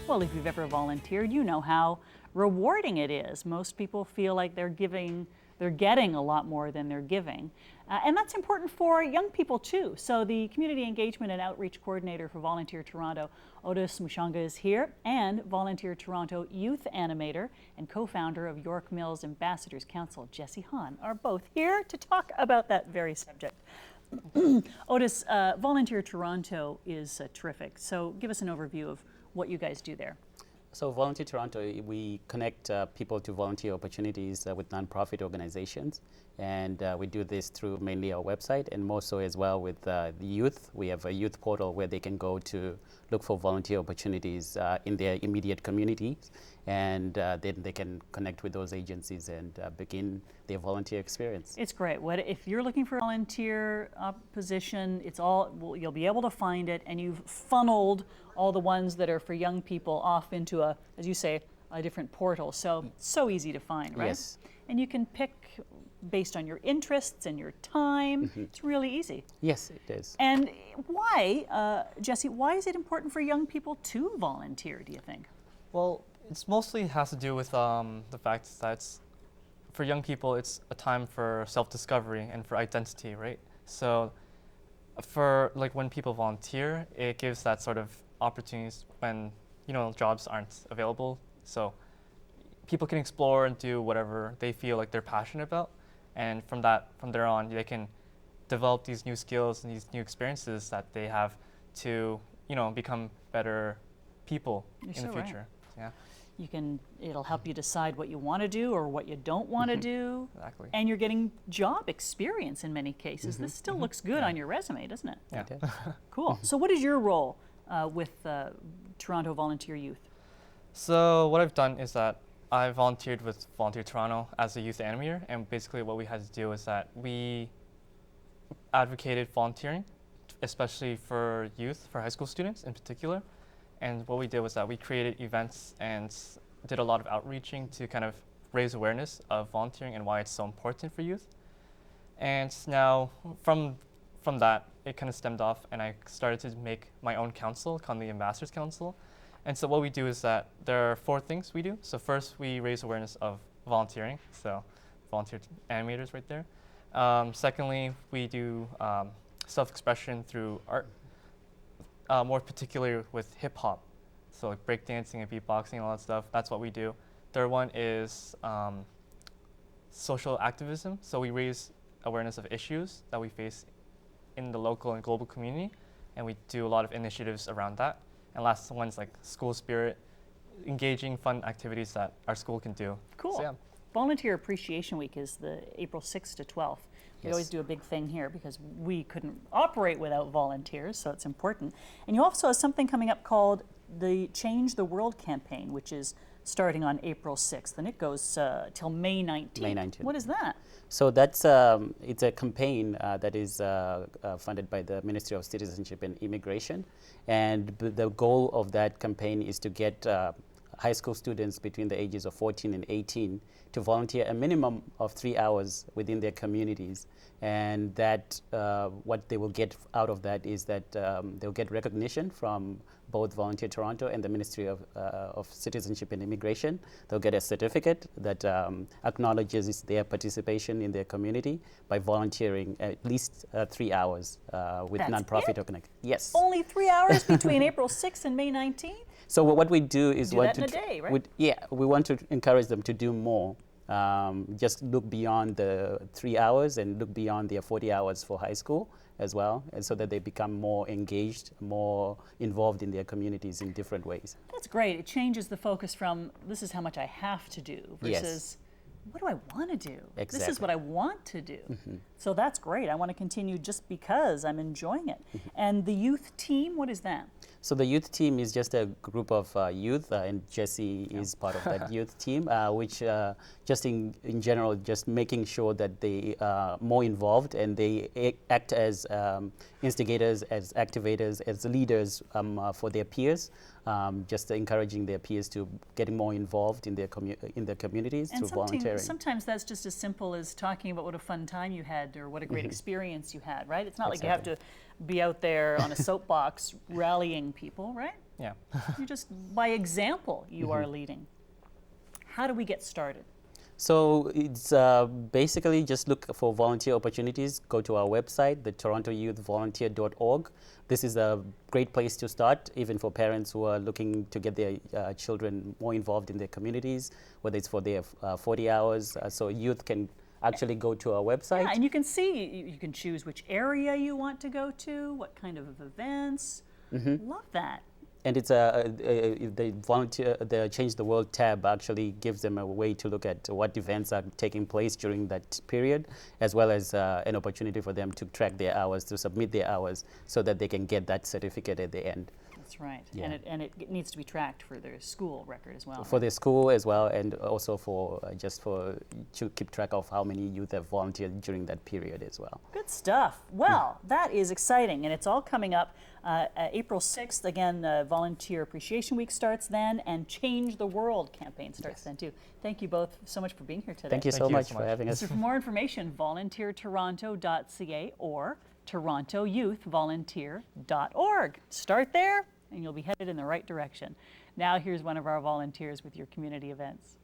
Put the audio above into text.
Well, if you've ever volunteered, you know how rewarding it is. Most people feel like they're getting a lot more than they're giving. And that's important for young people too. So the Community Engagement and Outreach Coordinator for Volunteer Toronto, Otis Mushonga, is here, and Volunteer Toronto Youth Animator and co-founder of York Mills Ambassadors Council, Jesse Hahn, are both here to talk about that very subject. Otis, Volunteer Toronto is terrific. So give us an overview of what you guys do there. So Volunteer Toronto, we connect people to volunteer opportunities with nonprofit organizations, and we do this through mainly our website, and more so as well with the youth. We have a youth portal where they can go to look for volunteer opportunities in their immediate communities, and then they can connect with those agencies and begin their volunteer experience. It's great. If you're looking for a volunteer position, you'll be able to find it, and you've funneled all the ones that are for young people off into a, as you say, a different portal. So easy to find, right? Yes. And you can pick based on your interests and your time. It's really easy. Yes, it is. And why, Jesse, why is it important for young people to volunteer, do you think? Well, it's mostly has to do with the fact that for young people, it's a time for self-discovery and for identity, right? So for when people volunteer, it gives that sort of opportunities when, jobs aren't available. So people can explore and do whatever they feel like they're passionate about. And from there on, they can develop these new skills and these new experiences that they have to, become better people in the future. Right. Yeah. It'll help you decide what you want to do or what you don't want to do. Exactly. And you're getting job experience in many cases. This still looks good on your resume, doesn't it? Yeah. Cool. So what is your role with Toronto Volunteer Youth? So what I've done is that I volunteered with Volunteer Toronto as a youth animator, and basically what we had to do is that we advocated volunteering, especially for youth, for high school students in particular. And what we did was that we created events and did a lot of outreaching to kind of raise awareness of volunteering and why it's so important for youth. And now from that, it kind of stemmed off, and I started to make my own council called the Ambassadors Council. And so what we do is that there are 4 things we do. So first, we raise awareness of volunteering, so volunteer animators right there. Secondly, we do self-expression through art, more particularly with hip-hop, so like breakdancing and beatboxing and all that stuff. That's what we do. Third one is social activism. So we raise awareness of issues that we face in the local and global community, and we do a lot of initiatives around that. And last one's like school spirit, engaging fun activities that our school can do. Cool. So, yeah. Volunteer Appreciation Week is the April 6th to 12th. We Yes. always do a big thing here because we couldn't operate without volunteers, so it's important. And you also have something coming up called the Change the World campaign, which is starting on April 6th, and it goes till May 19th. May 19th. What is that? So that's it's a campaign that is funded by the Ministry of Citizenship and Immigration, and the goal of that campaign is to get high school students between the ages of 14 and 18 to volunteer a minimum of 3 hours within their communities, and that what they will get out of that is that they'll get recognition from both Volunteer Toronto and the Ministry of Citizenship and Immigration. They'll get a certificate that acknowledges their participation in their community by volunteering at least 3 hours with That's nonprofit it? organizations. Yes. Only 3 hours between April 6th and May 19th? So what we do is Do that in a day, right? we want to encourage them to do more. Just look beyond the 3 hours and look beyond their 40 hours for high school as well, and so that they become more engaged, more involved in their communities in different ways. That's great. It changes the focus from this is how much I have to do versus what do I want to do? This is Exactly. what I want to do. So that's great. I want to continue just because I'm enjoying it. And the youth team, what is that? So the youth team is just a group of youth, and Jesse is part of that youth team, which just in general, just making sure that they are more involved and they act as instigators, as activators, as leaders for their peers just encouraging their peers to getting more involved in their communities And through volunteering. sometimes that's just as simple as talking about what a fun time you had or what a great experience you had, right? It's not like you have to be out there on a soapbox rallying people, right? Yeah. You just, by example, you are leading. How do we get started? So it's basically just look for volunteer opportunities. Go to our website, the torontoyouthvolunteer.org. This is a great place to start, even for parents who are looking to get their children more involved in their communities, whether it's for their 40 hours. So youth can actually go to our website. Yeah, and you can see, you can choose which area you want to go to, what kind of events. Love that. And it's the Change the World tab actually gives them a way to look at what events are taking place during that period, as well as an opportunity for them to track their hours, to submit their hours, so that they can get that certificate at the end. That's right. Yeah. And it needs to be tracked for their school record as well. For their school as well, and also for to keep track of how many youth have volunteered during that period as well. Good stuff. Well, that is exciting, and it's all coming up. April 6th, again, Volunteer Appreciation Week starts then, and Change the World campaign starts then too. Thank you both so much for being here today. Thank you so much for having us. So for more information, volunteertoronto.ca or torontoyouthvolunteer.org. Start there, and you'll be headed in the right direction. Now here's one of our volunteers with your community events.